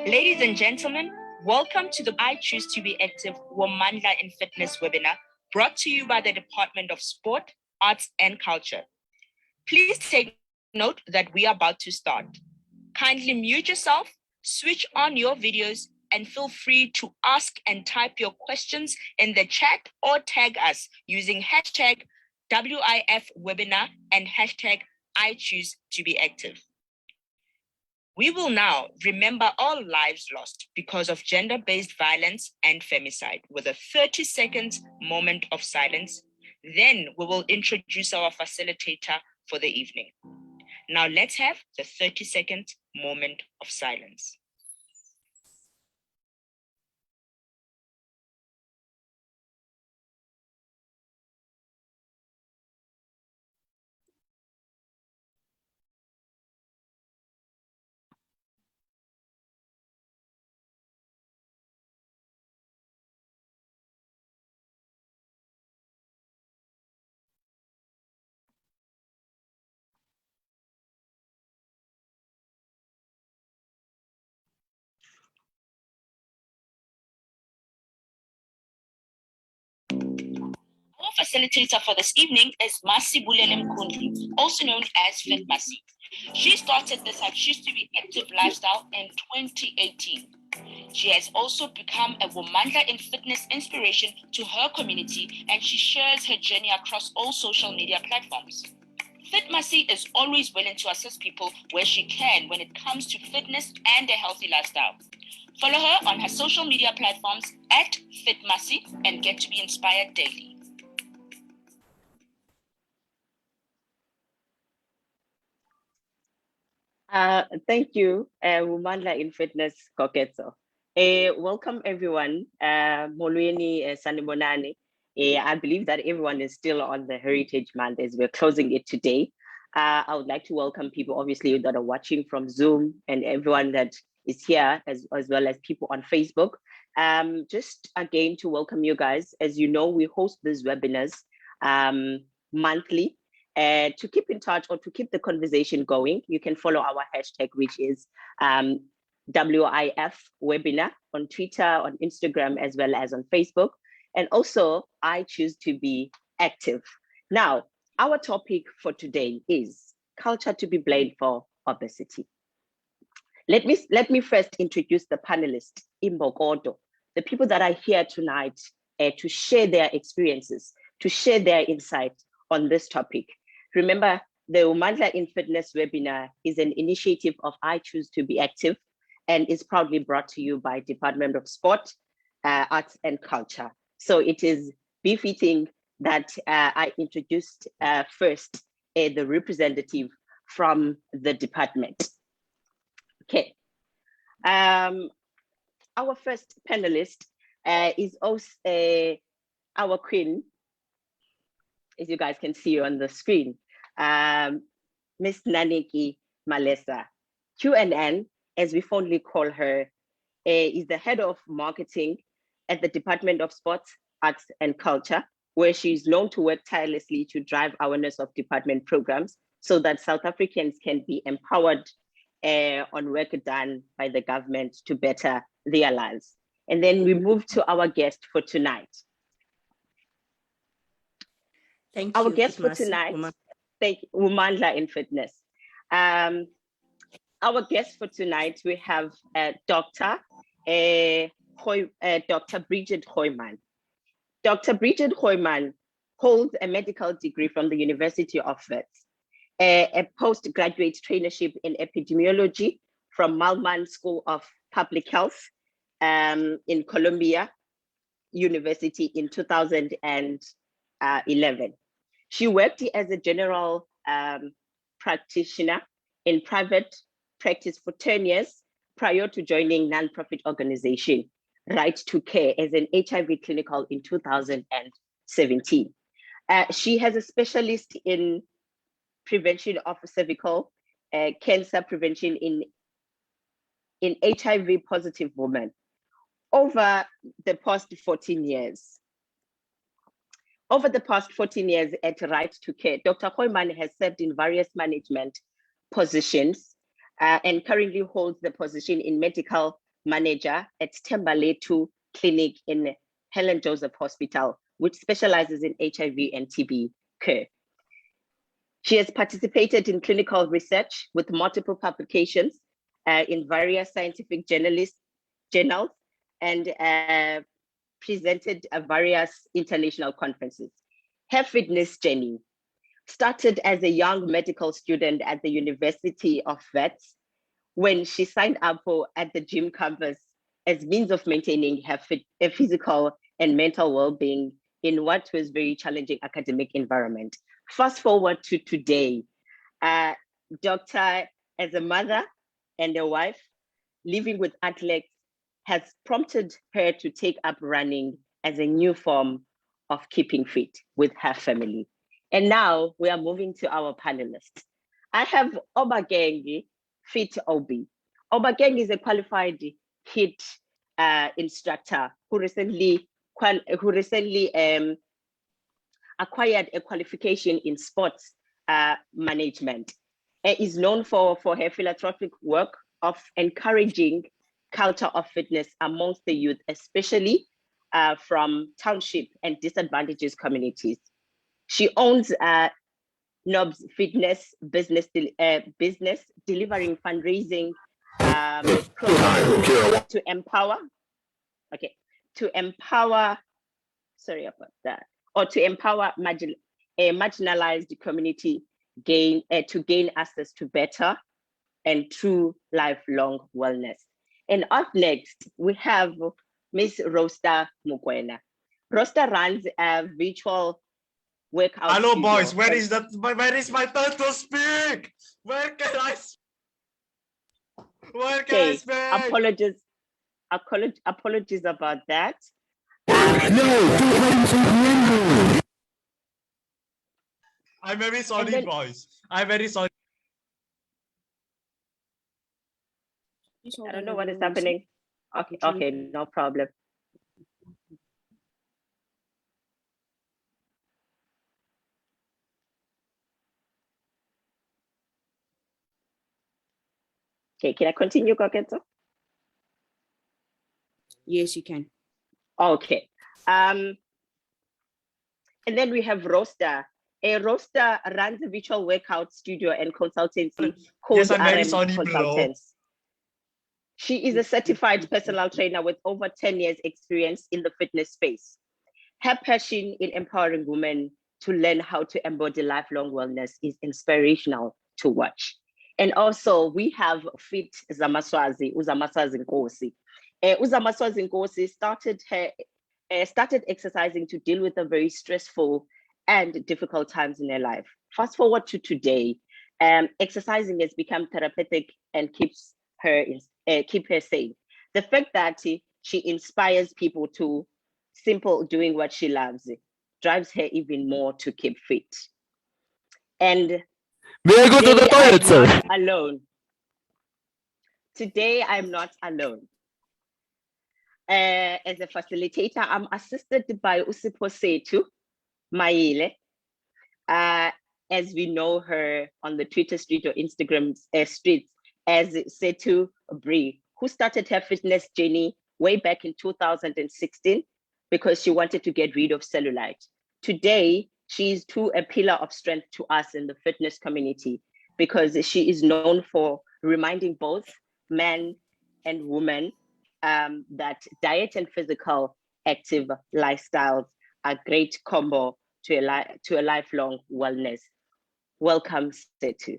Ladies and gentlemen, welcome to the I Choose to Be Active Womandla in Fitness webinar, brought to you by the Department of Sport, Arts and Culture. Please take note that we are about to start. Kindly mute yourself, switch on your videos, and feel free to ask and type your questions in the chat or tag us using hashtag WIFwebinar and hashtag I Choose to Be Active. We will now remember all lives lost because of gender-based violence and femicide with a 30-second moment of silence. Then we will introduce our facilitator for the evening. Now let's have the 30-second moment of silence. Our facilitator for this evening is Masibulele Mkhundlu, also known as Fit Masi. She started this I Choose to Be Active lifestyle in 2018. She has also become a Womandla in Fitness inspiration to her community, and she shares her journey across all social media platforms. Fit Masi is always willing to assist people where she can when it comes to fitness and a healthy lifestyle. Follow her on her social media platforms at Fit Masi and get to be inspired daily. Thank you, Womandla in Fitness Koketso. Welcome everyone, Molweni Sanibonani. I believe that everyone is still on the Heritage Month as we're closing it today. I would like to welcome people, obviously, that are watching from Zoom and everyone that is here, as well as people on Facebook. Just again to welcome you guys. As you know, we host these webinars monthly. To keep in touch or to keep the conversation going, you can follow our hashtag, which is WIF webinar on Twitter, on Instagram, as well as on Facebook. And also, I choose to be active. Now, our topic for today is culture to be blamed for obesity. Let me first introduce the panelists in Bogodo, the people that are here tonight to share their experiences, to share their insight on this topic. Remember, the Womandla in Fitness webinar is an initiative of I Choose to Be Active and is proudly brought to you by Department of Sport, Arts and Culture. So it is befitting that I introduced first the representative from the department. Okay. Our first panelist is also our queen, as you guys can see on the screen, Miss Naniki Malesa. QNN, as we fondly call her, is the head of marketing at the Department of Sports, Arts and Culture, where she is known to work tirelessly to drive awareness of department programs so that South Africans can be empowered on work done by the government to better their lives. And then we move to our guest for tonight. Thank Our you, guest for tonight, thank you, Womandla in Fitness. Our guest for tonight, we have Dr. Bridget Hoyman. Dr. Bridget Hoyman holds a medical degree from the University of Wits, a postgraduate traineeship in epidemiology from Malman School of Public Health in Columbia University in 2011. She worked as a general practitioner in private practice for 10 years prior to joining non-profit organization Right to Care as an HIV clinical in 2017. She has a specialist in prevention of cervical cancer prevention in HIV positive women over the past 14 years. Over the past 14 years at Right to Care, Dr. Goeieman has served in various management positions and currently holds the position in medical manager at Thembaletu Clinic in Helen Joseph Hospital, which specializes in HIV and TB care. She has participated in clinical research with multiple publications in various scientific journals and presented at various international conferences. Her fitness journey started as a young medical student at the University of Vets when she signed up at the gym campus as means of maintaining her physical and mental well-being in what was very challenging academic environment. Fast forward to today, Doctor, as a mother and a wife, living with athletes has prompted her to take up running as a new form of keeping fit with her family. And now we are moving to our panelists. I have Obakeng, Fit Obi. Obakeng is a qualified HIIT instructor who recently acquired a qualification in sports management. Is known for her philanthropic work of encouraging culture of fitness amongst the youth, especially from township and disadvantaged communities. She owns Nob's Fitness business delivering fundraising programs to empower, sorry about that, or to empower a marginalized community to gain access to better and true lifelong wellness. And up next, we have Miss Rosta Mokoena. Rosta runs a virtual workout. Hello, boys. Where is my turn to speak? Where can I speak? Apologies about that. I'm very sorry, boys. I'm very sorry. I don't know what is happening. Okay, no problem. Okay, can I continue, Koketo? Yes, you can. Okay. And then we have Rosta. Rosta runs a virtual workout studio and consultancy called Yes, I'm very RM sorry, Consultants. She is a certified personal trainer with over 10 years experience in the fitness space. Her passion in empowering women to learn how to embody lifelong wellness is inspirational to watch. And also we have Fit Zamaswazi, Zamaswazi Nkosi. Zamaswazi Nkosi started exercising to deal with the very stressful and difficult times in her life. Fast forward to today, exercising has become therapeutic and keep her sane. The fact that she inspires people to doing what she loves drives her even more to keep fit. And may I go to the toilet, sir? Alone. Today I'm not alone. As a facilitator, I'm assisted by Usipho Sethu Maile. As we know her on the Twitter street or Instagram streets as Sethu Bree, who started her fitness journey way back in 2016 because she wanted to get rid of cellulite. Today, she is a pillar of strength to us in the fitness community because she is known for reminding both men and women that diet and physical active lifestyles are great combo to a lifelong wellness. Welcome, Sethu.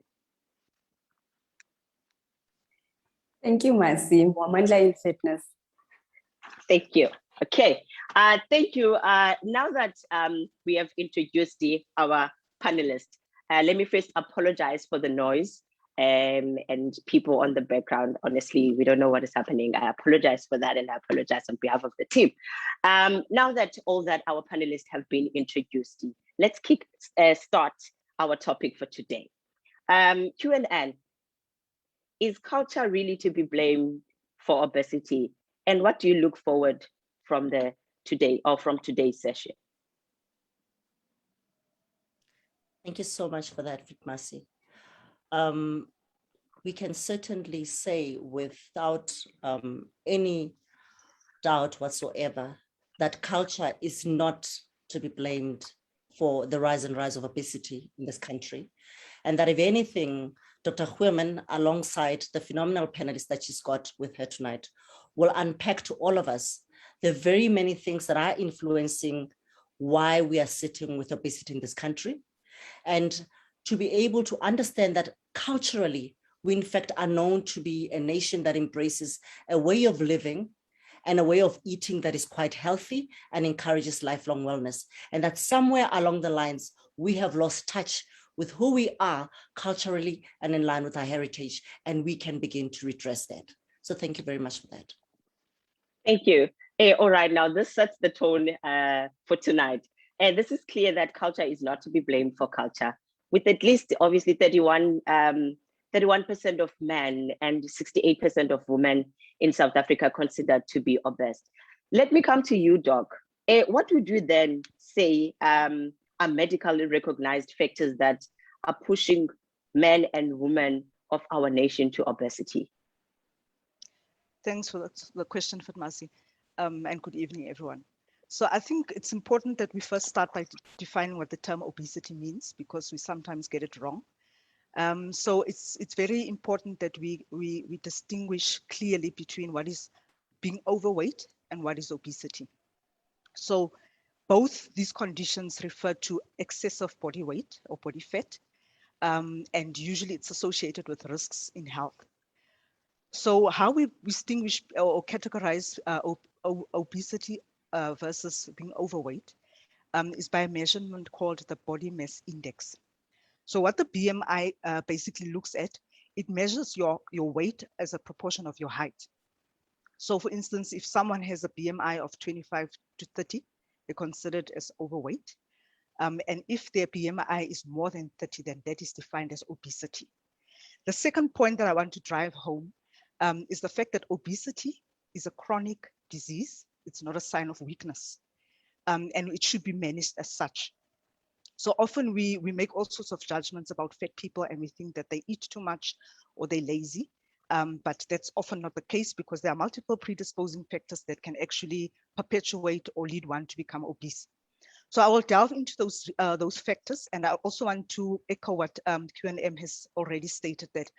Thank you, Masi. Wamandla in Fitness. Thank you. Okay, thank you. Now that we have introduced our panelists, let me first apologize for the noise and people on the background. Honestly, we don't know what is happening. I apologize for that and I apologize on behalf of the team. Now that our panelists have been introduced, let's start our topic for today. Q&A. Is culture really to be blamed for obesity? And what do you look forward from today's session? Thank you so much for that, Masi. we can certainly say without any doubt whatsoever that culture is not to be blamed for the rise of obesity in this country. And that if anything, Dr. Goeieman, alongside the phenomenal panelists that she's got with her tonight, will unpack to all of us the very many things that are influencing why we are sitting with obesity in this country. And to be able to understand that culturally, we in fact are known to be a nation that embraces a way of living and a way of eating that is quite healthy and encourages lifelong wellness. And that somewhere along the lines, we have lost touch with who we are culturally and in line with our heritage, and we can begin to redress that. So thank you very much for that. Thank you. Hey, all right, now this sets the tone for tonight. And this is clear that culture is not to be blamed for culture, with at least obviously 31% of men and 68% of women in South Africa considered to be obese. Let me come to you, Doc. What would you then say are medically recognized factors that are pushing men and women of our nation to obesity? Thanks for the question, Fatmasi, and good evening, everyone. So I think it's important that we first start by defining what the term obesity means, because we sometimes get it wrong. So it's very important that we distinguish clearly between what is being overweight and what is obesity. So both these conditions refer to excessive body weight or body fat, and usually it's associated with risks in health. So how we distinguish or categorize obesity versus being overweight is by a measurement called the body mass index. So what the BMI basically looks at, it measures your weight as a proportion of your height. So for instance, if someone has a BMI of 25 to 30, they're considered as overweight. And if their BMI is more than 30, then that is defined as obesity. The second point that I want to drive home is the fact that obesity is a chronic disease. It's not a sign of weakness, and it should be managed as such. So often we make all sorts of judgments about fat people and we think that they eat too much or they're lazy, but that's often not the case, because there are multiple predisposing factors that can actually perpetuate or lead one to become obese. So I will delve into those factors, and I also want to echo what Q&M has already stated, that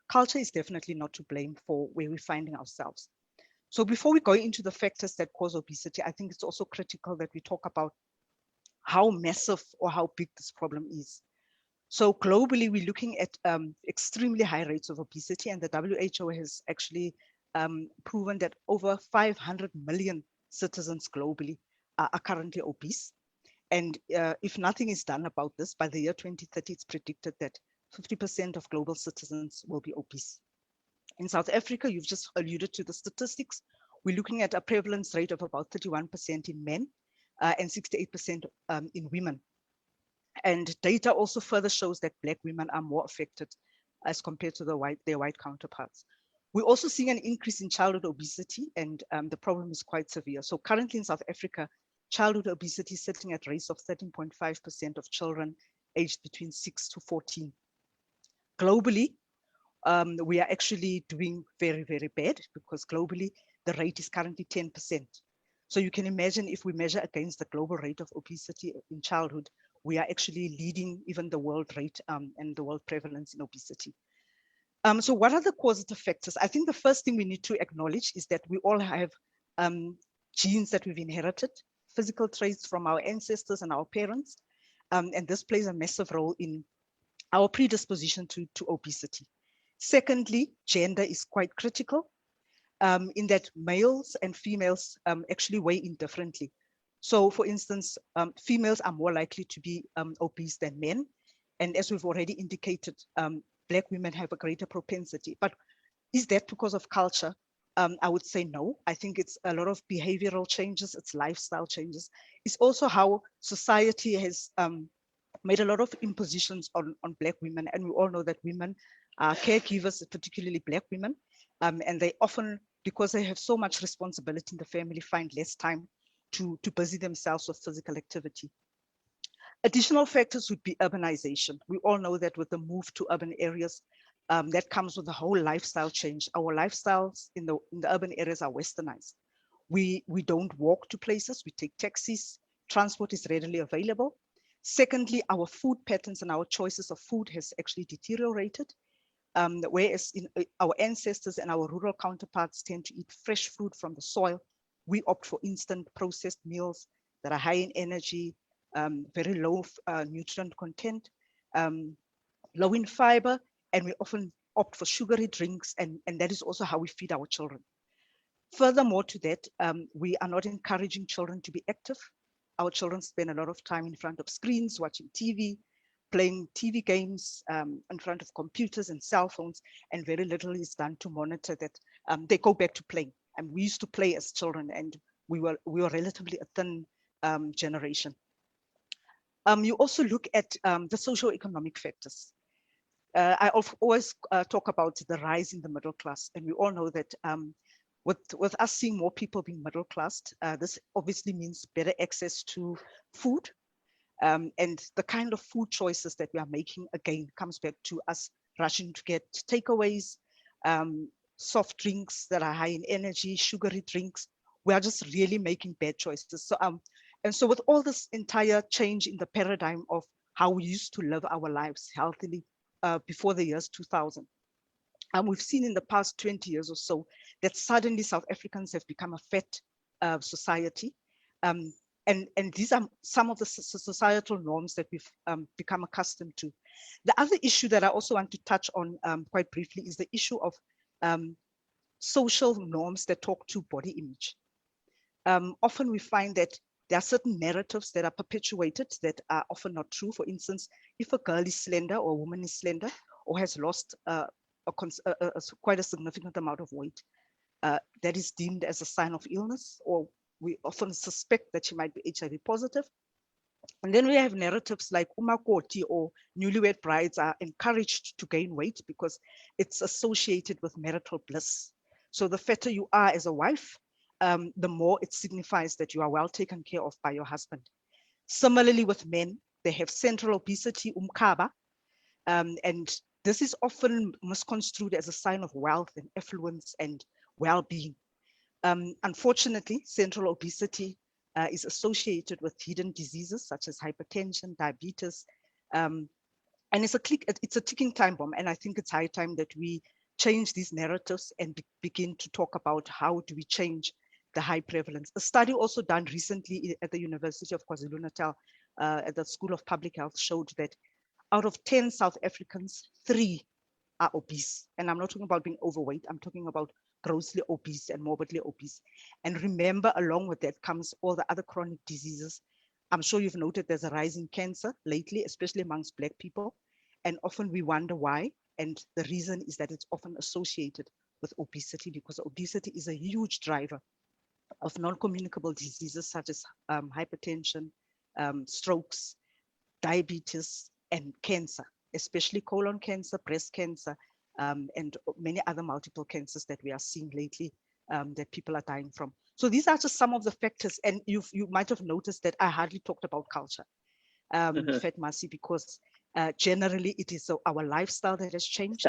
culture is definitely not to blame for where we're finding ourselves. So before we go into the factors that cause obesity, I think it's also critical that we talk about how massive or how big this problem is. So globally, we're looking at extremely high rates of obesity, and the WHO has actually proven that over 500 million citizens globally are currently obese. And if nothing is done about this, by the year 2030, it's predicted that 50% of global citizens will be obese. In South Africa, you've just alluded to the statistics. We're looking at a prevalence rate of about 31% in men and 68% in women. And data also further shows that Black women are more affected as compared to their white counterparts. We're also seeing an increase in childhood obesity, and the problem is quite severe. So currently in South Africa, childhood obesity is sitting at rates of 13.5% of children aged between 6 to 14. Globally, we are actually doing very, very bad, because globally the rate is currently 10%. So you can imagine, if we measure against the global rate of obesity in childhood, we are actually leading even the world rate and the world prevalence in obesity. So what are the causative factors? I think the first thing we need to acknowledge is that we all have genes that we've inherited, physical traits from our ancestors and our parents, and this plays a massive role in our predisposition to obesity. Secondly, gender is quite critical in that males and females actually weigh in differently. So for instance, females are more likely to be obese than men. And as we've already indicated, Black women have a greater propensity. But is that because of culture? I would say no. I think it's a lot of behavioral changes, it's lifestyle changes. It's also how society has made a lot of impositions on Black women. And we all know that women are caregivers, particularly Black women. And they often, because they have so much responsibility in the family, find less time to busy themselves with physical activity. Additional factors would be urbanization. We all know that with the move to urban areas, that comes with a whole lifestyle change. Our lifestyles in the urban areas are westernized. We don't walk to places, we take taxis, transport is readily available. Secondly, our food patterns and our choices of food has actually deteriorated. Whereas our ancestors and our rural counterparts tend to eat fresh fruit from the soil, we opt for instant processed meals that are high in energy, very low nutrient content, low in fiber, and we often opt for sugary drinks, and that is also how we feed our children. Furthermore to that, we are not encouraging children to be active. Our children spend a lot of time in front of screens, watching TV, playing TV games in front of computers and cell phones, and very little is done to monitor that they go back to playing. And we used to play as children, and we were relatively a thin generation. You also look at the socio-economic factors. I always talk about the rise in the middle class, and we all know that with us seeing more people being middle class, this obviously means better access to food. And the kind of food choices that we are making, again, comes back to us rushing to get takeaways, soft drinks that are high in energy, sugary drinks. We are just really making bad choices. So, and so with all this entire change in the paradigm of how we used to live our lives healthily before the years 2000, and we've seen in the past 20 years or so that suddenly South Africans have become a fat society. And these are some of the societal norms that we've become accustomed to. The other issue that I also want to touch on quite briefly is the issue of social norms that talk to body image. Often we find that there are certain narratives that are perpetuated that are often not true. For instance, if a girl is slender or a woman is slender or has lost quite a significant amount of weight, that is deemed as a sign of illness, or we often suspect that she might be HIV positive. And then we have narratives like umakoti or newlywed brides are encouraged to gain weight because it's associated with marital bliss. So the fatter you are as a wife, the more it signifies that you are well taken care of by your husband. Similarly with men, they have central obesity, umkaba, and this is often misconstrued as a sign of wealth and affluence and well-being. Unfortunately, central obesity is associated with hidden diseases such as hypertension, diabetes, and it's a ticking time bomb. And I think it's high time that we change these narratives and begin to talk about how do we change the high prevalence. A study also done recently at the University of KwaZulu-Natal at the School of Public Health showed that out of 10 South Africans, 3 are obese. And I'm not talking about being overweight, I'm talking about grossly obese and morbidly obese. And remember, along with that comes all the other chronic diseases. I'm sure you've noted there's a rise in cancer lately, especially amongst Black people. And often we wonder why. And the reason is that it's often associated with obesity, because obesity is a huge driver of non-communicable diseases such as hypertension, strokes, diabetes, and cancer, especially colon cancer, breast cancer, and many other multiple cancers that we are seeing lately that people are dying from. So these are just some of the factors. And you might have noticed that I hardly talked about culture, Fatmasi, because generally it is our lifestyle that has changed.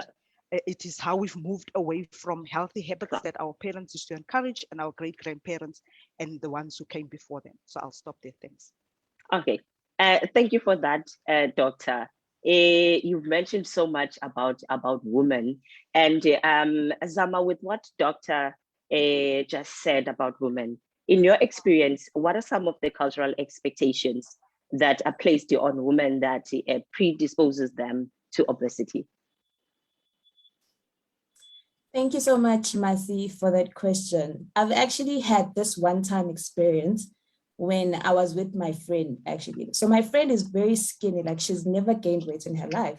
It is how we've moved away from healthy habits that our parents used to encourage and our great-grandparents and the ones who came before them. So I'll stop there, thanks. Okay, thank you for that, Doctor. You've mentioned so much about women, and Zama, with what Doctor just said about women, in your experience, what are some of the cultural expectations that are placed on women that predisposes them to obesity? Thank you so much, Masi, for that question. I've actually had this one-time experience when I was with my friend, actually. So my friend is very skinny, like she's never gained weight in her life.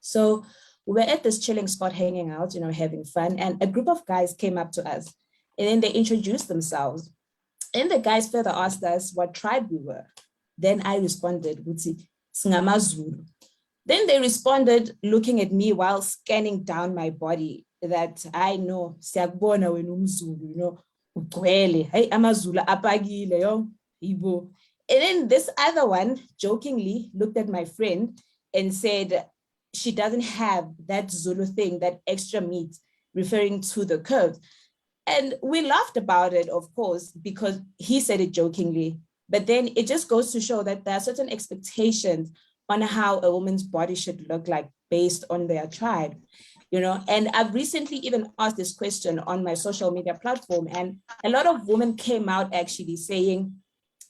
So we were at this chilling spot hanging out, having fun, and a group of guys came up to us, and then they introduced themselves. And the guys further asked us what tribe we were. Then I responded, Zamaswazi. Then they responded, looking at me while scanning down my body, that I know, siyakubona wena umZulu, ugcwele, hey amaZulu apakile yo, ibo. And then this other one jokingly looked at my friend and said, she doesn't have that Zulu thing, that extra meat, referring to the curves. And we laughed about it, of course, because he said it jokingly. But then it just goes to show that there are certain expectations on how a woman's body should look like based on their tribe, you know. And I've recently even asked this question on my social media platform, and a lot of women came out actually saying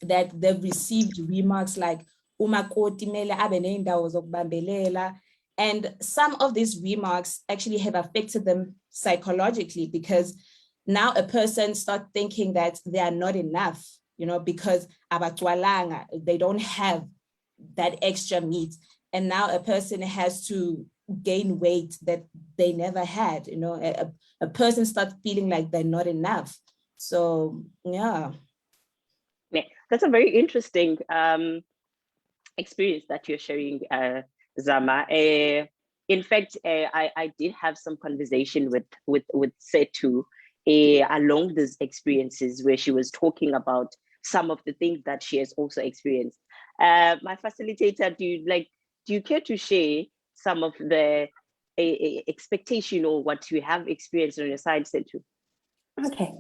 that they've received remarks like, umakoti mele abe neendawo zokubambelela. And some of these remarks actually have affected them psychologically, because now a person starts thinking that they are not enough, you know, because abatwalanga, they don't have that extra meat. And now a person has to gain weight that they never had, you know, a person starts feeling like they're not enough. So, yeah. Yeah, that's a very interesting experience that you're sharing, Zama. In fact, I did have some conversation with Sethu along these experiences, where she was talking about some of the things that she has also experienced. My facilitator, do you care to share some of the expectation or what you have experienced on your side, Sethu? Okay,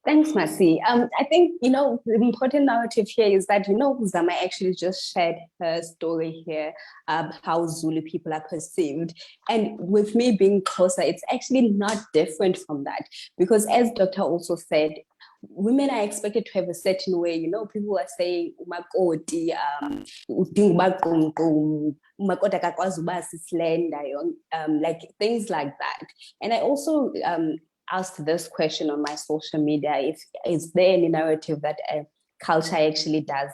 thanks, Masi. I think, you know, the important narrative here is that, you know, Zama actually just shared her story here, how Zulu people are perceived. And with me being closer, it's actually not different from that. Because as Dr. also said, women are expected to have a certain way, you know, people are saying, umakoti, like things like that. And I also asked this question on my social media: if is there any narrative that culture actually does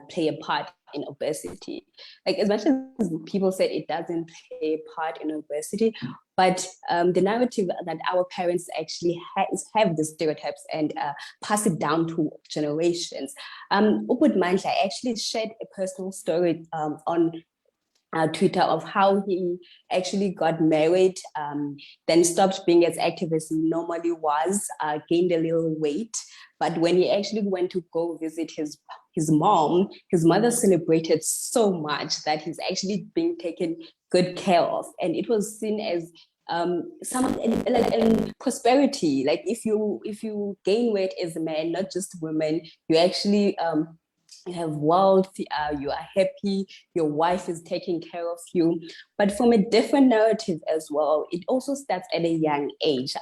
play a part in obesity? Like, as much as people said it doesn't play a part in obesity, but the narrative that our parents actually have the stereotypes and pass it down to generations. Upud I actually shared a personal story on Twitter of how he actually got married, then stopped being as active as he normally was, gained a little weight. But when he actually went to go visit his mom, his mother celebrated so much that he's actually being taken good care of. And it was seen as some prosperity. Like, if you gain weight as a man, not just women, you actually you have wealth, you are happy, your wife is taking care of you. But from a different narrative as well, it also starts at a young age.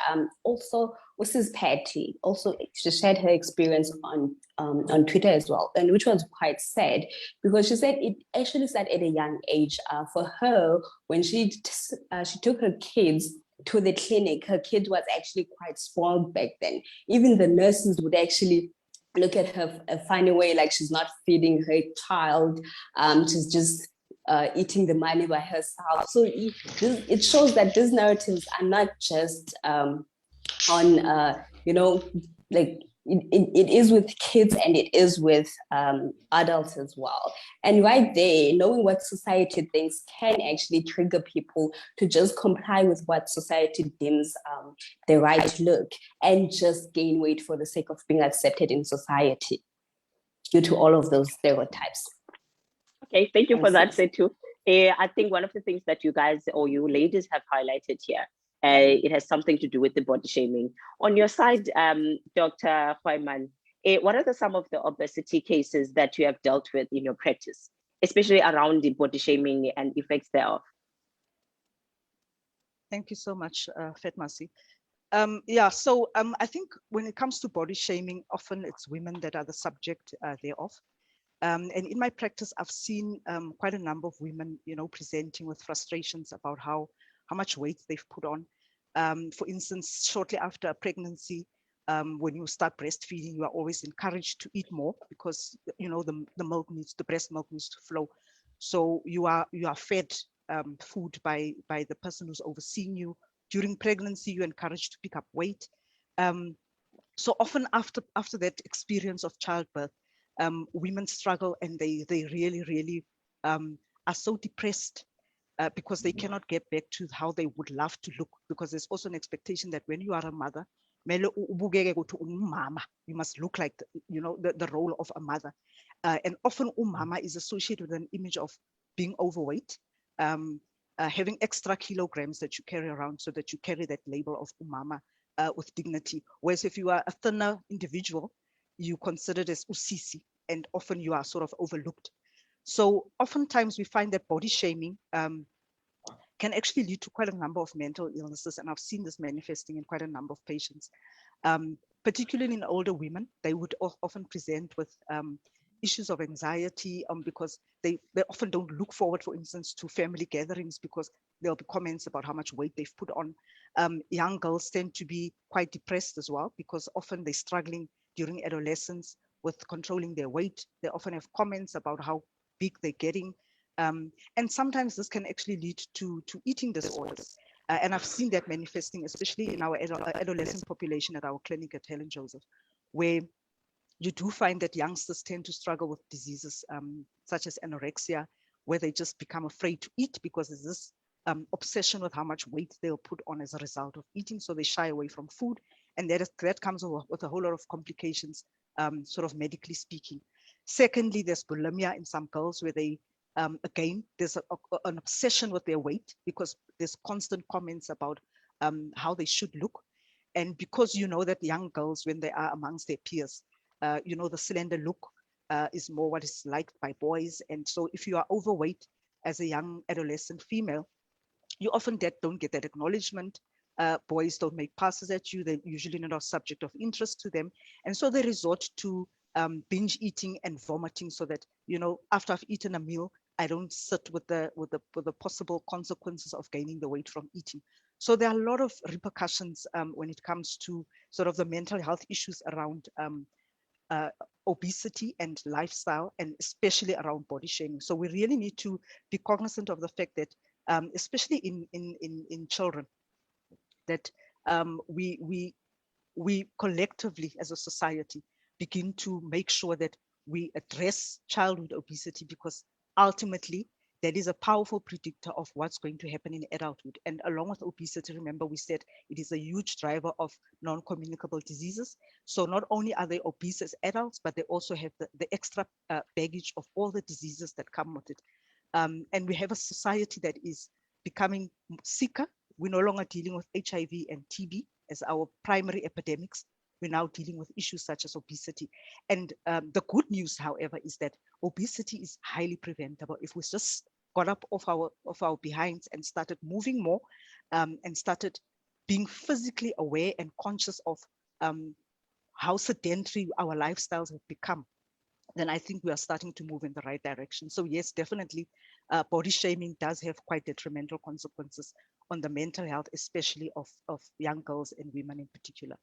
Also, Mrs. Patty also, she shared her experience on Twitter as well, and which was quite sad, because she said it actually started at a young age. For her, when she took her kids to the clinic, her kid was actually quite small back then. Even the nurses would actually look at her a funny way, like she's not feeding her child, she's just eating the money by herself. So it shows that these narratives are not just on, you know, like it is with kids and it is with adults as well. And right there, knowing what society thinks can actually trigger people to just comply with what society deems the right look, and just gain weight for the sake of being accepted in society due to all of those stereotypes. Okay, thank you for that, Sethu. I think one of the things that you guys, or you ladies, have highlighted here, it has something to do with the body shaming. On your side, Dr. Goeieman, what are some of the obesity cases that you have dealt with in your practice, especially around the body shaming and effects thereof? Thank you so much, Fatmasi. Yeah, so I think when it comes to body shaming, often it's women that are the subject thereof. And in my practice, I've seen quite a number of women, you know, presenting with frustrations about how much weight they've put on. For instance, shortly after a pregnancy, when you start breastfeeding, you are always encouraged to eat more because, you know, the breast milk needs to flow. So you are fed food by the person who's overseeing you. During pregnancy, you're encouraged to pick up weight. So often after that experience of childbirth, women struggle, and they really are so depressed because they cannot get back to how they would love to look, because there's also an expectation that when you are a mother, you must look like the role of a mother. And often umama is associated with an image of being overweight, having extra kilograms that you carry around so that you carry that label of umama with dignity. Whereas if you are a thinner individual, you considered as usisi, and often you are sort of overlooked. So oftentimes we find that body shaming can actually lead to quite a number of mental illnesses. And I've seen this manifesting in quite a number of patients, particularly in older women. They would often present with issues of anxiety because they often don't look forward, for instance, to family gatherings because there'll be comments about how much weight they've put on. Young girls tend to be quite depressed as well because often they're struggling during adolescence with controlling their weight. They often have comments about how big they're getting. And sometimes this can actually lead to eating disorders. And I've seen that manifesting, especially in our adolescent population at our clinic at Helen Joseph, where you do find that youngsters tend to struggle with diseases such as anorexia, where they just become afraid to eat because there's this obsession with how much weight they'll put on as a result of eating. So they shy away from food. And that comes with a whole lot of complications, sort of medically speaking. Secondly, there's bulimia in some girls where they, again, there's an obsession with their weight because there's constant comments about how they should look. And because you know that young girls, when they are amongst their peers, you know, the slender look is more what is liked by boys. And so if you are overweight as a young adolescent female, you often don't get that acknowledgement. Boys don't make passes at you. They're usually not a subject of interest to them. And so they resort to binge eating and vomiting so that, you know, after I've eaten a meal, I don't sit with the possible consequences of gaining the weight from eating. So there are a lot of repercussions when it comes to sort of the mental health issues around obesity and lifestyle, and especially around body shaming. So we really need to be cognizant of the fact that, especially in children, that we collectively as a society begin to make sure that we address childhood obesity, because ultimately that is a powerful predictor of what's going to happen in adulthood. And along with obesity, remember we said it is a huge driver of non-communicable diseases. So not only are they obese as adults, but they also have the extra baggage of all the diseases that come with it. And we have a society that is becoming sicker. We're no longer dealing with HIV and TB as our primary epidemics. We're now dealing with issues such as obesity. And the good news, however, is that obesity is highly preventable. If we just got up off our behinds and started moving more, and started being physically aware and conscious of how sedentary our lifestyles have become, then I think we are starting to move in the right direction. So yes, definitely, body shaming does have quite detrimental consequences on the mental health, especially of young girls and women in particular.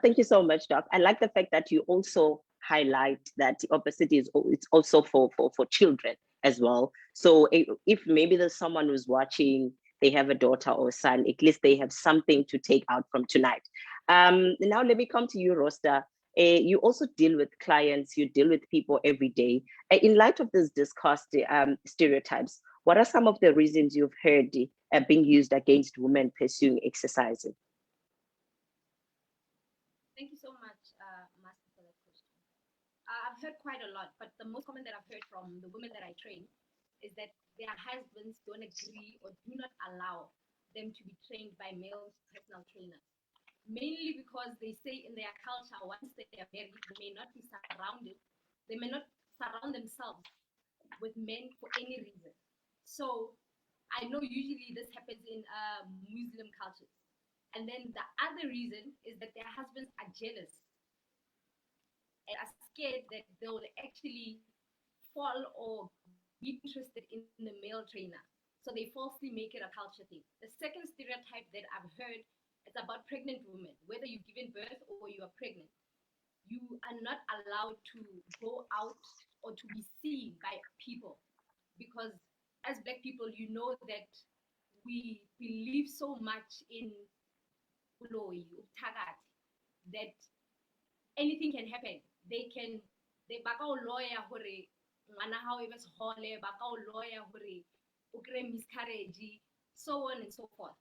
Thank you so much, Doc. I like the fact that you also highlight that obesity is it's also for children as well. So if maybe there's someone who's watching, they have a daughter or a son, at least they have something to take out from tonight. Now let me come to you, Rosta. You also deal with clients, you deal with people every day. In light of this discussed stereotypes, what are some of the reasons you've heard being used against women pursuing exercising? Thank you so much, Master, for that question. I've heard quite a lot, but the most common that I've heard from the women that I train is that their husbands don't agree or do not allow them to be trained by male personal trainers. Mainly because they say in their culture, once they are married, they may not be surrounded, they may not surround themselves with men for any reason. So I know usually this happens in Muslim cultures. And then the other reason is that their husbands are jealous and are scared that they will actually fall or be interested in the male trainer. So they falsely make it a culture thing. The second stereotype that I've heard is about pregnant women. Whether you've given birth or you are pregnant, you are not allowed to go out or to be seen by people, because as Black people, you know that we believe so much in that anything can happen. They baka o lawyer hore ngwana hao e be segole, baka o lawyer hore o kry miscarriage, so on and so forth.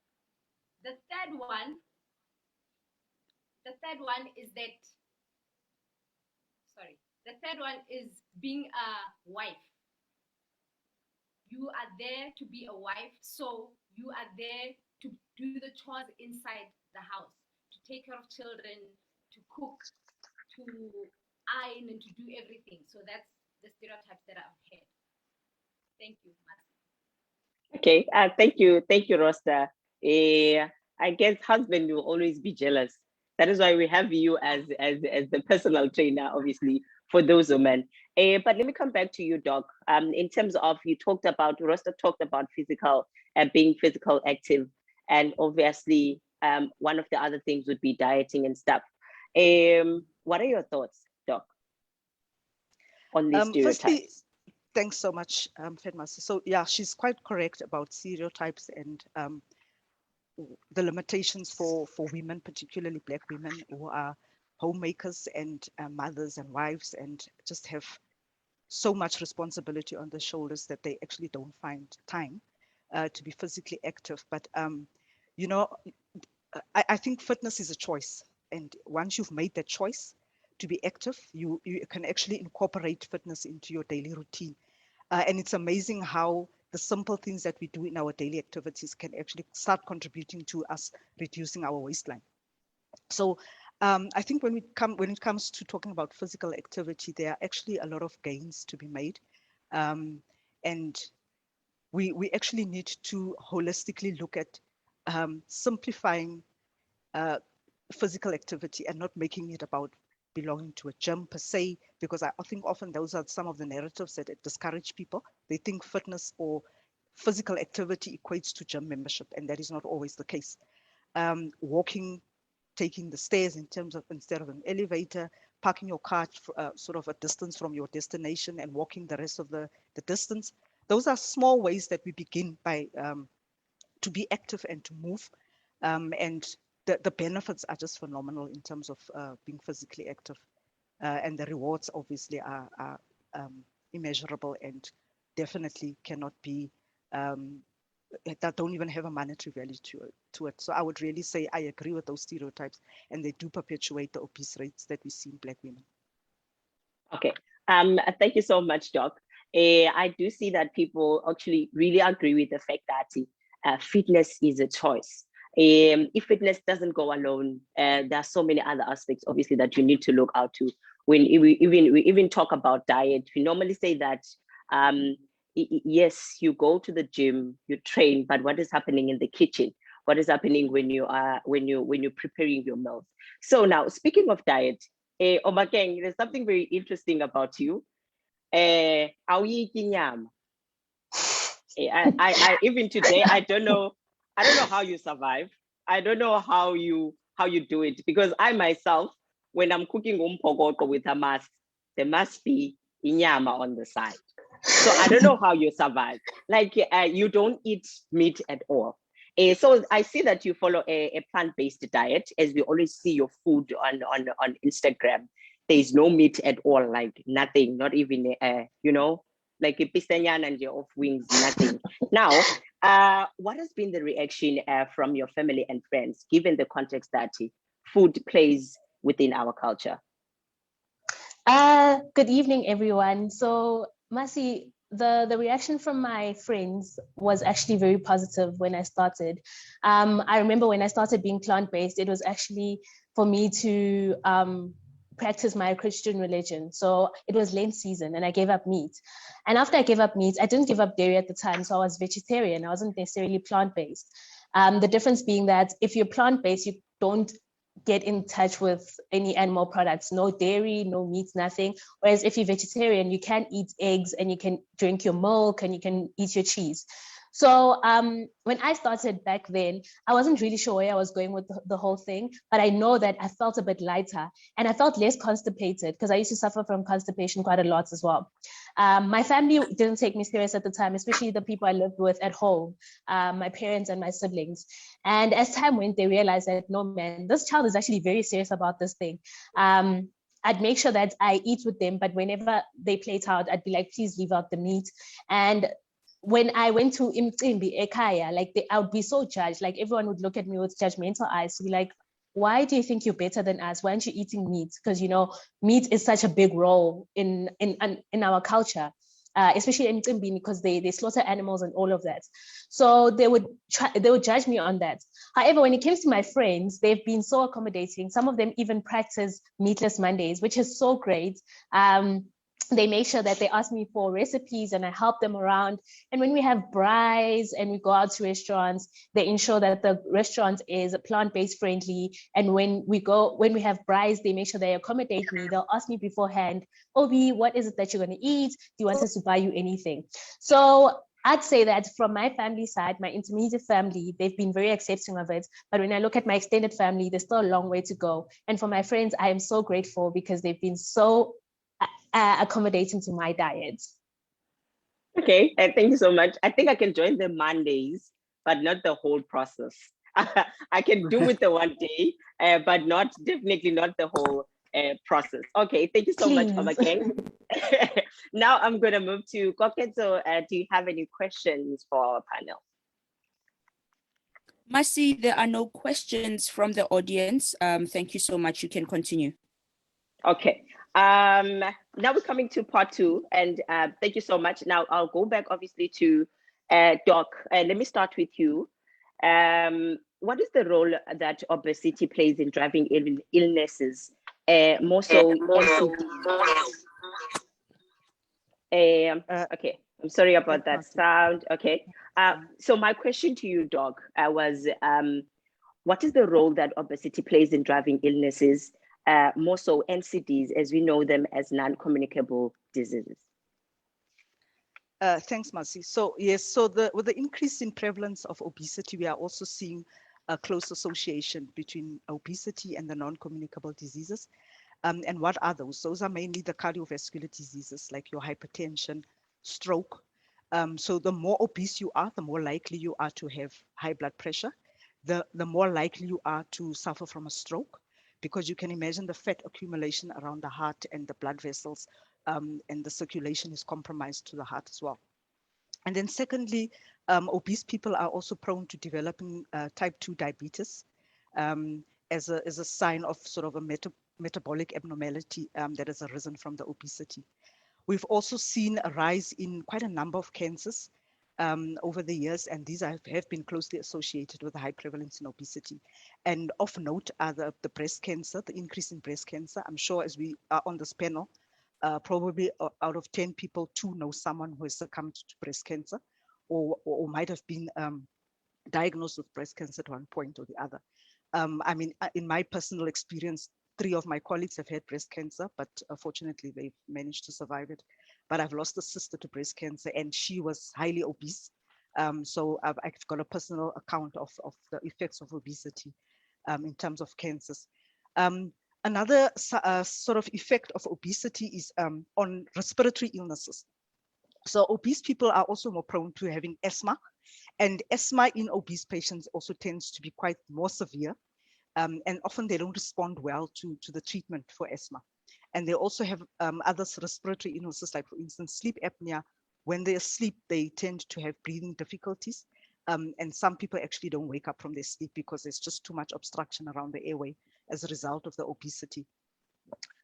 The third one is that, the third one is being a wife. you are there to be a wife, so you are there to do the chores inside the house, to take care of children, to cook, to iron, and to do everything. So that's the stereotypes that I've heard. Thank you, Masi. Okay, thank you, Rosta. I guess husband will always be jealous. That is why we have you as the personal trainer, obviously, for those women. But let me come back to you, Doc. In terms of, Rosta talked about being physical active, and obviously, one of the other things would be dieting and stuff. What are your thoughts, Doc, on these stereotypes? Firstly, thanks so much, Fedmasi. So yeah, she's quite correct about stereotypes and the limitations for women, particularly Black women who are homemakers and mothers and wives, and just have so much responsibility on their shoulders that they actually don't find time to be physically active. But you know, I think fitness is a choice, and once you've made that choice to be active, you can actually incorporate fitness into your daily routine. And it's amazing how the simple things that we do in our daily activities can actually start contributing to us reducing our waistline. So I think when it comes to talking about physical activity, there are actually a lot of gains to be made. And we actually need to holistically look at simplifying physical activity and not making it about belonging to a gym per se, because I think often those are some of the narratives that discourage people. They think fitness or physical activity equates to gym membership, and that is not always the case. Walking, taking the stairs instead of an elevator, parking your car sort of a distance from your destination and walking the rest of the distance. Those are small ways that we begin by to be active and to move. And the benefits are just phenomenal in terms of being physically active. And the rewards obviously are immeasurable and definitely cannot be, that don't even have a monetary value to it. So I would really say I agree with those stereotypes, and they do perpetuate the obese rates that we see in Black women. Okay, thank you so much, Doc. I do see that people actually really agree with the fact that fitness is a choice. If fitness doesn't go alone, there are so many other aspects, obviously, that you need to look out to. When we even talk about diet, we normally say that yes, you go to the gym, you train, but what is happening in the kitchen? What is happening when you're preparing your meals? So now, speaking of diet, Obakeng, there's something very interesting about you. Are we eating yam? I even today, I don't know how you survive. I don't know how you do it, because I myself, when I'm cooking umphokoqo with a mask, there must be inyama on the side. So I don't know how you survive. Like you don't eat meat at all. So I see that you follow a plant-based diet, as we always see your food on Instagram. There is no meat at all, like nothing, not even like a pistanyan and your off wings, nothing. Now, what has been the reaction from your family and friends, given the context that food plays within our culture? Good evening, everyone. So, Masi, the reaction from my friends was actually very positive when I started. I remember when I started being plant-based, it was actually for me to practice my Christian religion. So it was Lent season and I gave up meat. And after I gave up meat, I didn't give up dairy at the time. So I was vegetarian. I wasn't necessarily plant-based. The difference being that if you're plant-based, you don't get in touch with any animal products, no dairy, no meat, nothing. Whereas if you're vegetarian, you can eat eggs and you can drink your milk and you can eat your cheese. So when I started back then, I wasn't really sure where I was going with the whole thing, but I know that I felt a bit lighter and I felt less constipated, because I used to suffer from constipation quite a lot as well. My family didn't take me serious at the time, especially the people I lived with at home, my parents and my siblings. And as time went, they realized that, no, man, this child is actually very serious about this thing. I'd make sure that I eat with them, but whenever they played out, I'd be like, please leave out the meat. And when I went to Imcimbi Ekaya, like I would be so judged. Like everyone would look at me with judgmental eyes to be like, why do you think you're better than us? Why aren't you eating meat? Because, you know, meat is such a big role in our culture. especially in Mcimbini, because they slaughter animals and all of that. So they would judge me on that. However, when it comes to my friends, they've been so accommodating. Some of them even practice meatless Mondays, which is so great. They make sure that they ask me for recipes and I help them around. And when we have braais and we go out to restaurants, they ensure that the restaurant is plant-based friendly. And when we have braais, they make sure they accommodate me. They'll ask me beforehand, Obi, what is it that you're going to eat? Do you want us to buy you anything? So I'd say that from my family side, my intermediate family, they've been very accepting of it. But when I look at my extended family, there's still a long way to go. And for my friends, I am so grateful because they've been so accommodating to my diet. Okay, thank you so much. I think I can join the Mondays, but not the whole process. I can do with the one day, but definitely not the whole process. Okay, thank you so much, Obakeng. Now I'm going to move to Koketo. Do you have any questions for our panel? Masi, there are no questions from the audience. Thank you so much. You can continue. Okay. Now we're coming to part 2, and thank you so much. Now I'll go back obviously to Doc. Let me start with you. What is the role that obesity plays in driving illnesses? More so okay, I'm sorry about that sound. Okay. So my question to you, Doc, was what is the role that obesity plays in driving illnesses? More so NCDs, as we know them as non-communicable diseases. Thanks, Masi. So yes, so with the increase in prevalence of obesity, we are also seeing a close association between obesity and the non-communicable diseases. And what are those? Those are mainly the cardiovascular diseases like your hypertension, stroke. So the more obese you are, the more likely you are to have high blood pressure. The more likely you are to suffer from a stroke, because you can imagine the fat accumulation around the heart and the blood vessels, and the circulation is compromised to the heart as well. And then secondly, obese people are also prone to developing type 2 diabetes as a sign of sort of a metabolic abnormality that has arisen from the obesity. We've also seen a rise in quite a number of cancers over the years, and these have been closely associated with a high prevalence in obesity. And of note are the breast cancer, the increase in breast cancer. I'm sure as we are on this panel, probably out of 10 people, 2 know someone who has succumbed to breast cancer or might have been diagnosed with breast cancer at one point or the other. I mean, in my personal experience, 3 of my colleagues have had breast cancer, but fortunately they've managed to survive it. But I've lost a sister to breast cancer and she was highly obese. So I've got a personal account of the effects of obesity in terms of cancers. Another sort of effect of obesity is on respiratory illnesses. So obese people are also more prone to having asthma, and asthma in obese patients also tends to be quite more severe. And often they don't respond well to the treatment for asthma. And they also have other respiratory illnesses, like for instance, sleep apnea. When they're asleep, they tend to have breathing difficulties. And some people actually don't wake up from their sleep because there's just too much obstruction around the airway as a result of the obesity.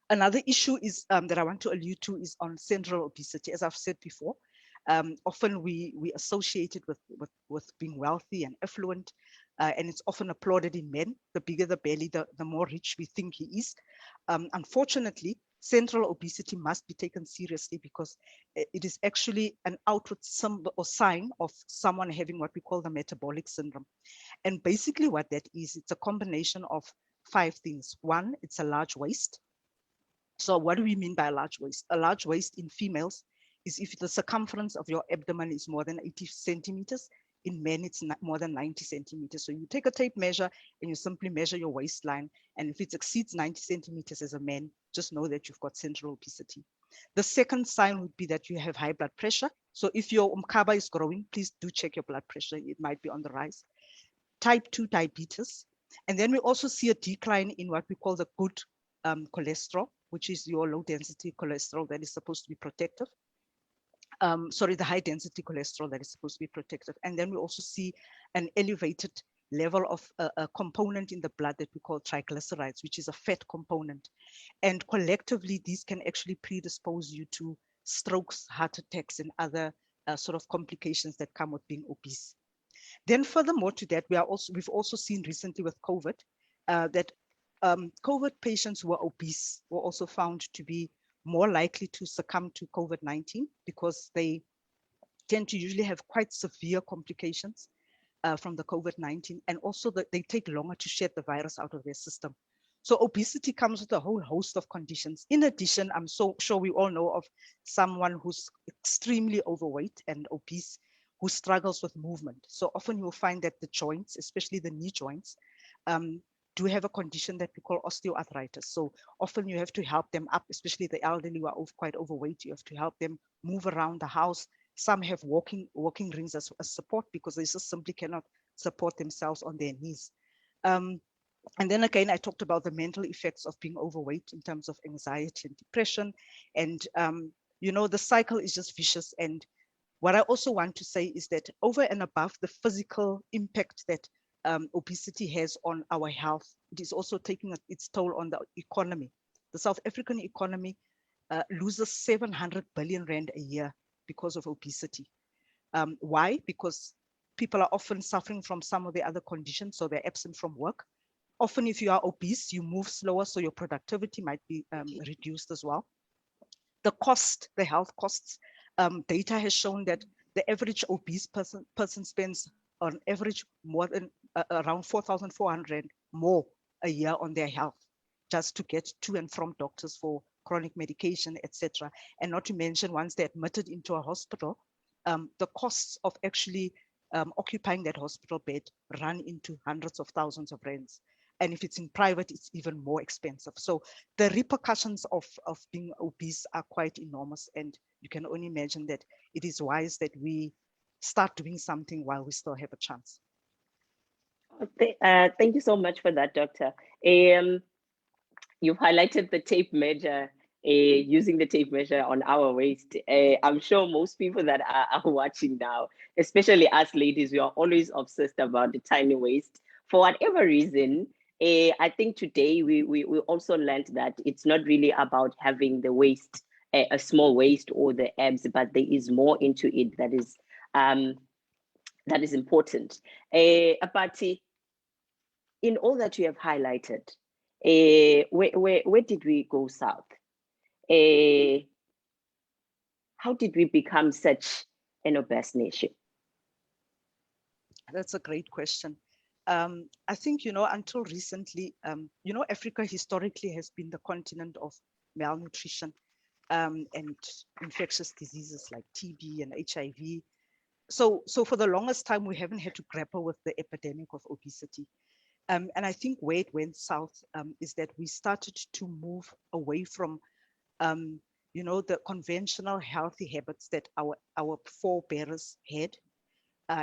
Another issue is that I want to allude to is on central obesity. As I've said before, often we associate it with being wealthy and affluent, and it's often applauded in men. The bigger the belly, the more rich we think he is. Unfortunately, central obesity must be taken seriously because it is actually an outward symbol or sign of someone having what we call the metabolic syndrome. And basically what that is, it's a combination of 5 things. 1, it's a large waist. So what do we mean by a large waist? A large waist in females is if the circumference of your abdomen is more than 80 centimeters. In men, it's more than 90 centimeters. So you take a tape measure and you simply measure your waistline. And if it exceeds 90 centimeters as a man, just know that you've got central obesity. The second sign would be that you have high blood pressure. So if your umkaba is growing, please do check your blood pressure. It might be on the rise. Type 2 diabetes. And then we also see a decline in what we call the good cholesterol, which is your low density cholesterol that is supposed to be protective. The high density cholesterol that is supposed to be protective. And then we also see an elevated level of a component in the blood that we call triglycerides, which is a fat component. And collectively, these can actually predispose you to strokes, heart attacks, and other sort of complications that come with being obese. Then furthermore to that, we've also seen recently with COVID that COVID patients who are obese were also found to be more likely to succumb to COVID-19 because they tend to usually have quite severe complications from the COVID-19, and also that they take longer to shed the virus out of their system. So obesity comes with a whole host of conditions. In addition, I'm so sure we all know of someone who's extremely overweight and obese who struggles with movement. So often you'll find that the joints, especially the knee joints, do have a condition that we call osteoarthritis. So often you have to help them up, especially the elderly who are quite overweight. You have to help them move around the house. Some have walking rings as support because they just simply cannot support themselves on their knees. And then again, I talked about the mental effects of being overweight in terms of anxiety and depression. And, you know, the cycle is just vicious. And what I also want to say is that over and above the physical impact that obesity has on our health, it is also taking its toll on the economy. The South African economy loses 700 billion rand a year because of obesity. Why? Because people are often suffering from some of the other conditions, so they're absent from work. Often if you are obese, you move slower, so your productivity might be reduced as well. The cost, the health costs, data has shown that the average obese person spends on average more than around 4,400 more a year on their health, just to get to and from doctors for chronic medication, etc. And not to mention, once they're admitted into a hospital, the costs of actually occupying that hospital bed run into hundreds of thousands of rands. And if it's in private, it's even more expensive. So the repercussions of being obese are quite enormous. And you can only imagine that it is wise that we start doing something while we still have a chance. Thank you so much for that, Doctor. You've highlighted the tape measure, using the tape measure on our waist. I'm sure most people that are watching now, especially us ladies, we are always obsessed about the tiny waist. For whatever reason, I think today we also learned that it's not really about having the waist, a small waist or the abs, but there is more into it that is important. But in all that you have highlighted, where did we go south? How did we become such an obese nation? That's a great question. I think, you know, until recently, you know, Africa historically has been the continent of malnutrition and infectious diseases like TB and HIV. So for the longest time, we haven't had to grapple with the epidemic of obesity. And I think where it went south is that we started to move away from, you know, the conventional healthy habits that our forebears had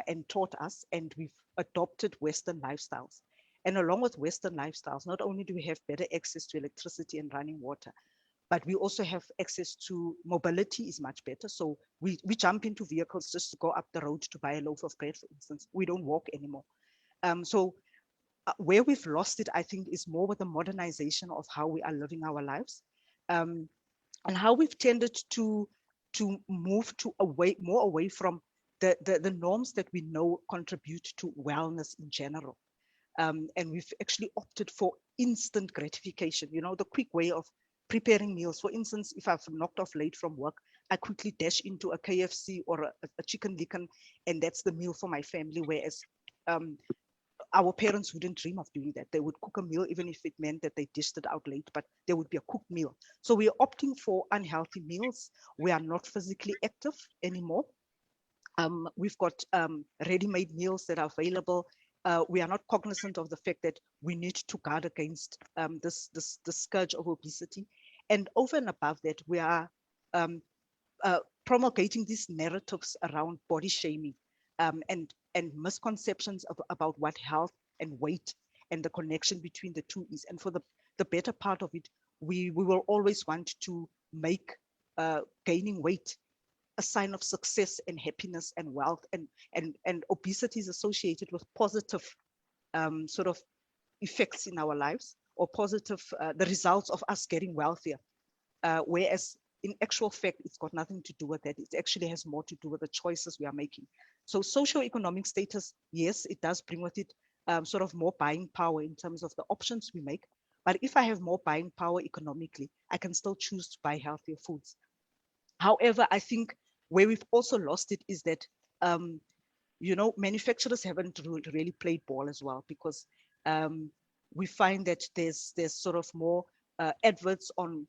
and taught us, and we've adopted Western lifestyles. And along with Western lifestyles, not only do we have better access to electricity and running water, but we also have access to mobility is much better. So we jump into vehicles just to go up the road to buy a loaf of bread, for instance. We don't walk anymore. Where we've lost it, I think, is more with the modernization of how we are living our lives, and how we've tended to move to more away from the norms that we know contribute to wellness in general. And we've actually opted for instant gratification, you know, the quick way of preparing meals. For instance, if I've knocked off late from work, I quickly dash into a KFC or a chicken licken, and that's the meal for my family. Whereas our parents wouldn't dream of doing that. They would cook a meal, even if it meant that they dished it out late, but there would be a cooked meal. So we are opting for unhealthy meals. We are not physically active anymore. We've got ready-made meals that are available. We are not cognizant of the fact that we need to guard against this scourge of obesity. And over and above that, we are promulgating these narratives around body shaming and misconceptions about what health and weight and the connection between the two is. And for the better part of it, we will always want to make gaining weight a sign of success and happiness and wealth, and obesity is associated with positive sort of effects in our lives, or positive, the results of us getting wealthier. Whereas in actual fact, it's got nothing to do with that. It actually has more to do with the choices we are making. So socioeconomic status, yes, it does bring with it sort of more buying power in terms of the options we make. But if I have more buying power economically, I can still choose to buy healthier foods. However, I think where we've also lost it is that, you know, manufacturers haven't really played ball as well, because we find that there's sort of more adverts on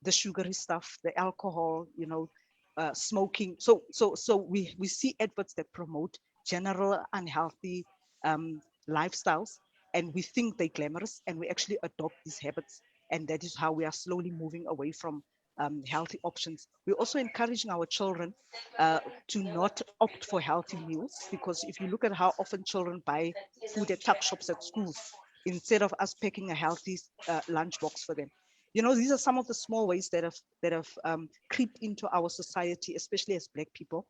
the sugary stuff, the alcohol, you know, smoking. So we see adverts that promote general unhealthy lifestyles, and we think they're glamorous, and we actually adopt these habits, and that is how we are slowly moving away from healthy options. We're also encouraging our children to not opt for healthy meals, because if you look at how often children buy food at tuck shops at schools, instead of us packing a healthy lunchbox for them. You know, these are some of the small ways that have creeped into our society, especially as Black people,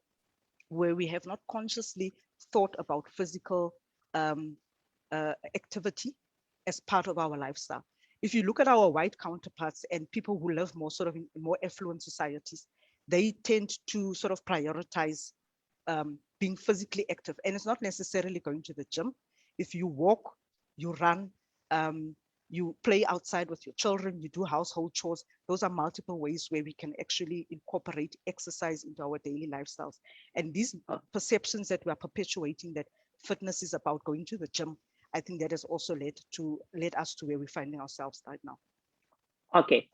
where we have not consciously thought about physical activity as part of our lifestyle. If you look at our white counterparts and people who live more sort of in more affluent societies, they tend to sort of prioritize being physically active. And it's not necessarily going to the gym. If you walk, you run, you play outside with your children, you do household chores, those are multiple ways where we can actually incorporate exercise into our daily lifestyles. And these perceptions that we are perpetuating, that fitness is about going to the gym, I think that has also led us to where we're finding ourselves right now. Okay.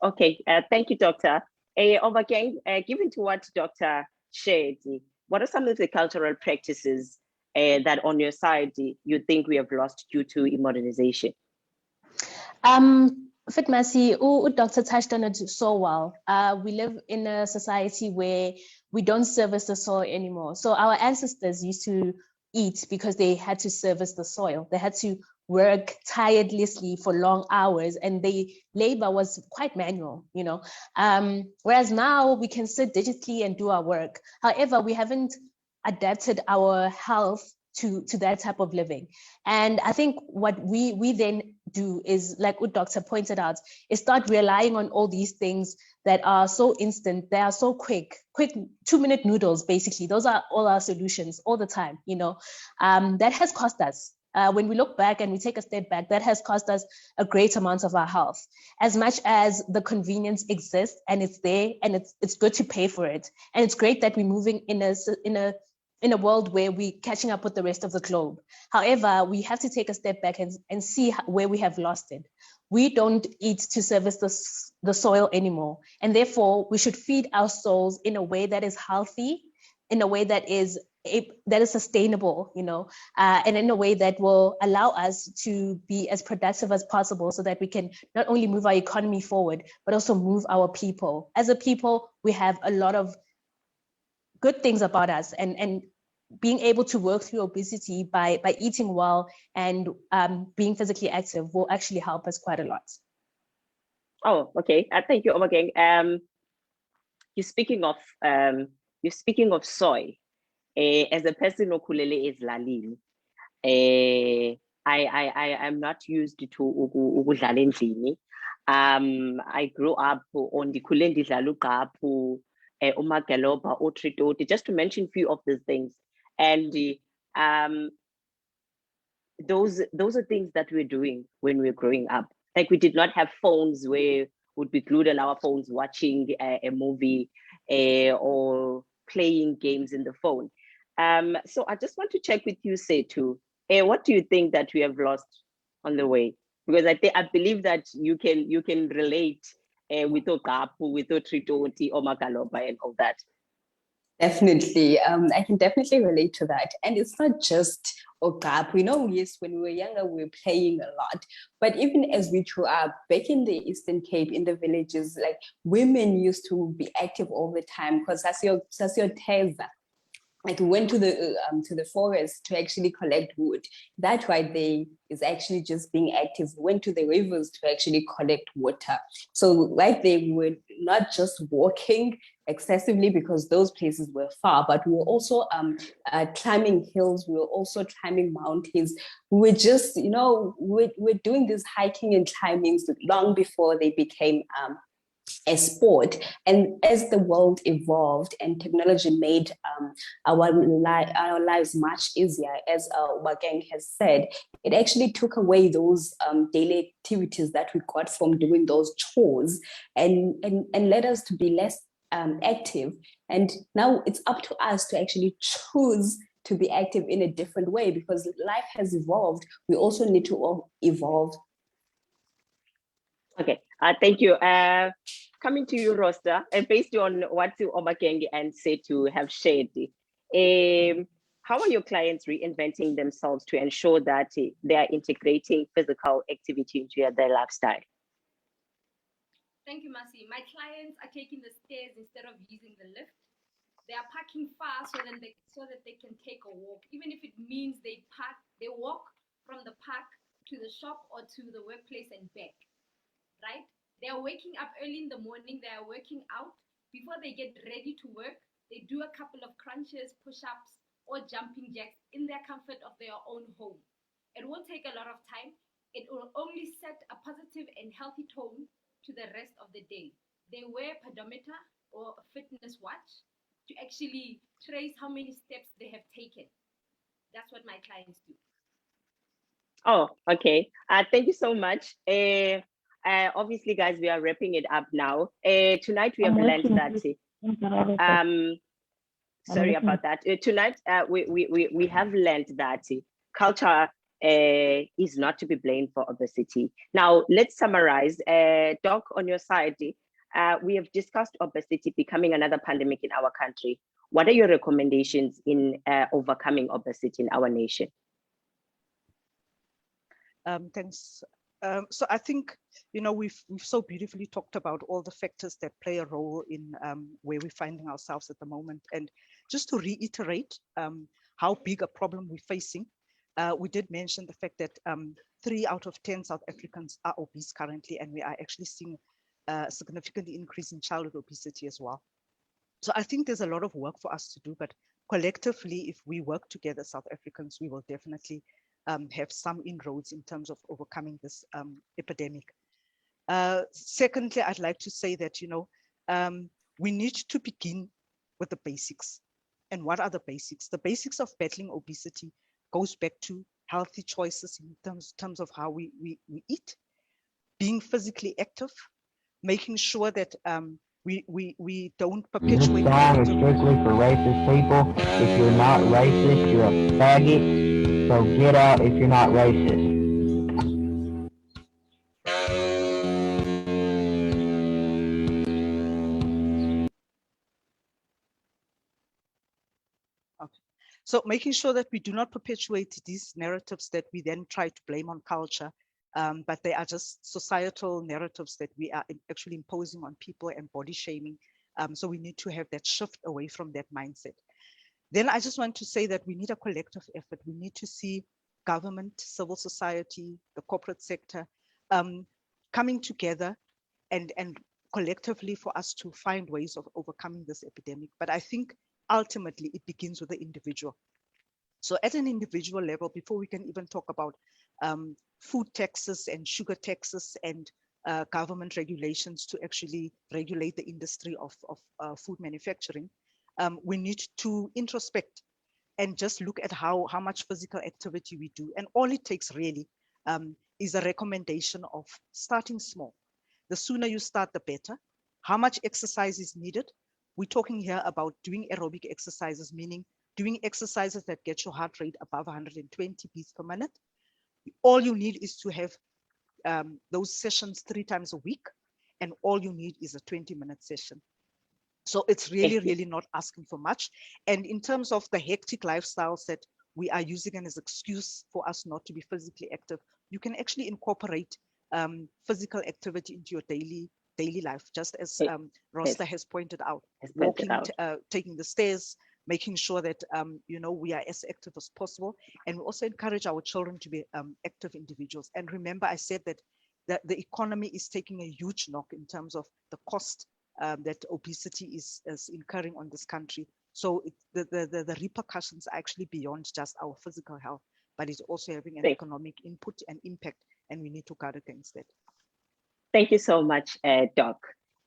Thank you, Doctor. Obakeng, given to what Doctor shared, what are some of the cultural practices that on your side you think we have lost due to immodernization? Fitmasi, Dr. touched on it so well. We live in a society where we don't service the soil anymore. So our ancestors used to eat because they had to service the soil. They had to work tirelessly for long hours, and the labor was quite manual, you know. Whereas now we can sit digitally and do our work. However, we haven't adapted our health to that type of living. And I think what we then do is, like what Doctor pointed out, is start relying on all these things that are so instant, they are so quick 2-minute noodles, basically. Those are all our solutions all the time, you know. That has cost us. When we look back and we take a step back, that has cost us a great amount of our health. As much as the convenience exists and it's there, and it's good to pay for it. And it's great that we're moving in a world where we're catching up with the rest of the globe. However, we have to take a step back and see where we have lost it. We don't eat to service the soil anymore. And therefore, we should feed our souls in a way that is healthy, in a way that is sustainable, you know, and in a way that will allow us to be as productive as possible, so that we can not only move our economy forward, but also move our people. As a people, we have a lot of good things about us, and being able to work through obesity by eating well and being physically active will actually help us quite a lot. Oh, okay. Thank you, Obakeng. You're speaking of soy. As a person who kulele is lalini, I am not used to ukudlala endlini. I grew up on the kulendi dlalu umagaloba or tritoti, just to mention a few of these things. And those are things that we're doing when we're growing up. Like, we did not have phones where we'd be glued on our phones watching a movie or playing games in the phone. So I just want to check with you, Sethu. What do you think that we have lost on the way? Because I believe that you can relate with Okapu, with Tritoti, or Magaloba, and all that. Definitely. I can definitely relate to that. And it's not just Okapu. You know, yes, when we were younger, we were playing a lot. But even as we grew up, back in the Eastern Cape, in the villages, like, women used to be active all the time, because that's your teza. Like, we went to the forest to actually collect wood. That right there is actually just being active. We went to the rivers to actually collect water. So right there, we were not just walking excessively because those places were far, but we were also climbing hills. We were also climbing mountains. We were just, you know, we're doing this hiking and climbing long before they became as sport. And as the world evolved and technology made our lives much easier, as Obakeng has said, it actually took away those daily activities that we got from doing those chores and led us to be less active. And now it's up to us to actually choose to be active in a different way, because life has evolved. We also need to evolve. Okay, thank you. Coming to you, Rosta, based on what Obakeng and Sethu have shared, how are your clients reinventing themselves to ensure that they are integrating physical activity into their lifestyle? Thank you, Masi. My clients are taking the stairs instead of using the lift. They are parking far so that they can take a walk, even if it means they walk from the park to the shop or to the workplace and back, right? They are waking up early in the morning, they are working out. Before they get ready to work, they do a couple of crunches, push-ups, or jumping jacks in their comfort of their own home. It won't take a lot of time. It will only set a positive and healthy tone to the rest of the day. They wear a pedometer or a fitness watch to actually trace how many steps they have taken. That's what my clients do. Oh, okay. Thank you so much. Obviously, guys, we are wrapping it up now. Tonight we have learned that. Sorry about that. Tonight we have learned that culture is not to be blamed for obesity. Now let's summarize. Doc, on your side, we have discussed obesity becoming another pandemic in our country. What are your recommendations in overcoming obesity in our nation? Thanks. So I think, we've so beautifully talked about all the factors that play a role in where we're finding ourselves at the moment. And just to reiterate how big a problem we're facing, we did mention the fact that 3 out of 10 South Africans are obese currently, and we are actually seeing a significant increase in childhood obesity as well. So I think there's a lot of work for us to do, but collectively, if we work together, South Africans, we will definitely have some inroads in terms of overcoming this epidemic. Secondly, I'd like to say that, we need to begin with the basics. And what are the basics? The basics of battling obesity goes back to healthy choices in terms of how we eat, being physically active, making sure that we don't perpetuate. This song is strictly for racist people. If you're not racist, you're a faggot. So get out if you're not racist. Okay. So making sure that we do not perpetuate these narratives that we then try to blame on culture, but they are just societal narratives that we are actually imposing on people and body shaming. So we need to have that shift away from that mindset. Then I just want to say that we need a collective effort. We need to see government, civil society, the corporate sector coming together and collectively for us to find ways of overcoming this epidemic. But I think ultimately it begins with the individual. So at an individual level, before we can even talk about food taxes and sugar taxes and government regulations to actually regulate the industry of food manufacturing, we need to introspect and just look at how much physical activity we do. And all it takes really is a recommendation of starting small. The sooner you start, the better. How much exercise is needed? We're talking here about doing aerobic exercises, meaning doing exercises that get your heart rate above 120 beats per minute. All you need is to have those sessions 3 times a week, and all you need is a 20-minute session. So it's really not asking for much. And in terms of the hectic lifestyles that we are using as an excuse for us not to be physically active, you can actually incorporate physical activity into your daily life, just as Rosta has pointed out. Walking, taking the stairs, making sure that we are as active as possible. And we also encourage our children to be active individuals. And remember, I said that the economy is taking a huge knock in terms of the cost that obesity is incurring on this country. So the repercussions are actually beyond just our physical health, but it's also having an economic input and impact, and we need to guard against that. Thank you so much, Doc.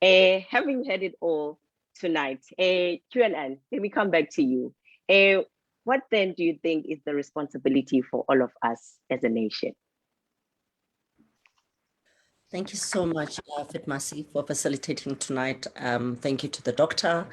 Having heard it all tonight, QNN, let me come back to you. What then do you think is the responsibility for all of us as a nation? Thank you so much, Fitmasi, for facilitating tonight. Thank you to the doctor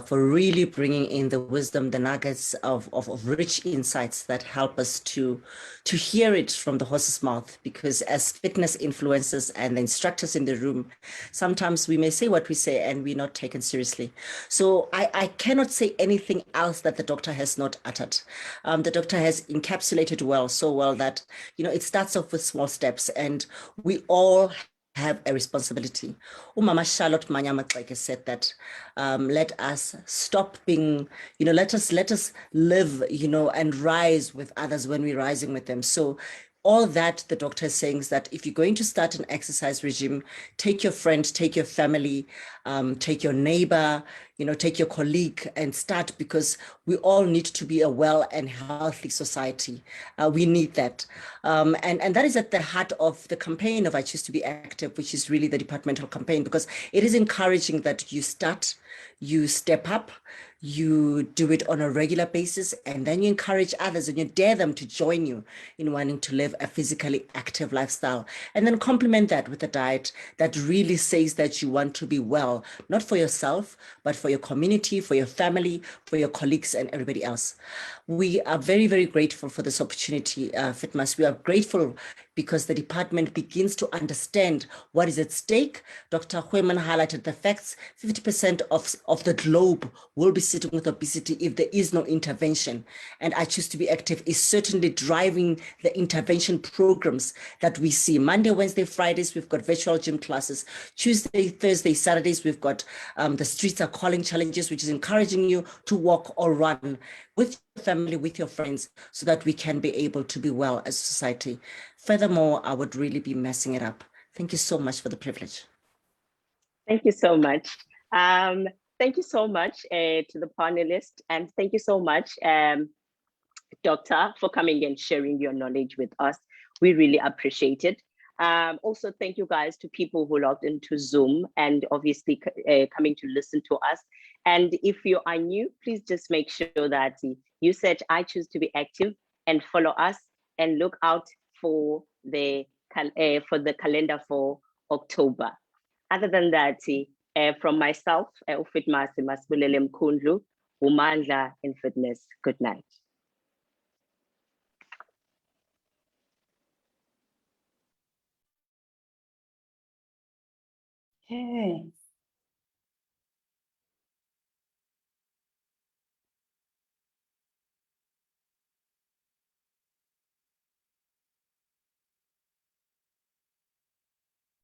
for really bringing in the wisdom, the nuggets of rich insights that help us to hear it from the horse's mouth. Because as fitness influencers and the instructors in the room, sometimes we may say what we say and we're not taken seriously. So I cannot say anything else that the doctor has not uttered. The doctor has encapsulated so well that, it starts off with small steps, and we all have a responsibility. Umama Charlotte Manyama said that let us stop being, let us live, and rise with others when we're rising with them. So all that the doctor is saying is that if you're going to start an exercise regime, take your friend, take your family, take your neighbor, take your colleague and start, because we all need to be a well and healthy society. We need that. And that is at the heart of the campaign of I Choose to Be Active, which is really the departmental campaign, because it is encouraging that you start, you step up, you do it on a regular basis, and then you encourage others and you dare them to join you in wanting to live a physically active lifestyle. And then complement that with a diet that really says that you want to be well, not for yourself, but for your community, for your family, for your colleagues and everybody else. We are very, very grateful for this opportunity, Fitmas. We are grateful because the department begins to understand what is at stake. Dr. Goeieman highlighted the facts. 50% of the globe will be sitting with obesity if there is no intervention. And I Choose to Be Active is certainly driving the intervention programs that we see. Monday, Wednesday, Fridays, we've got virtual gym classes. Tuesday, Thursday, Saturdays, we've got the Streets Are Calling challenges, which is encouraging you to walk or run with your family, with your friends, so that we can be able to be well as a society. Furthermore, I would really be messing it up. Thank you so much for the privilege. Thank you so much. Thank you so much to the panelists, and thank you so much, Doctor, for coming and sharing your knowledge with us. We really appreciate it. Also, thank you guys to people who logged into Zoom and obviously coming to listen to us. And if you are new, please just make sure that you search I Choose to Be Active and follow us and look out for the calendar for October. Other than that, from myself, Masibulele Mkhundlu, Umandla in Fitness. Good night. Okay.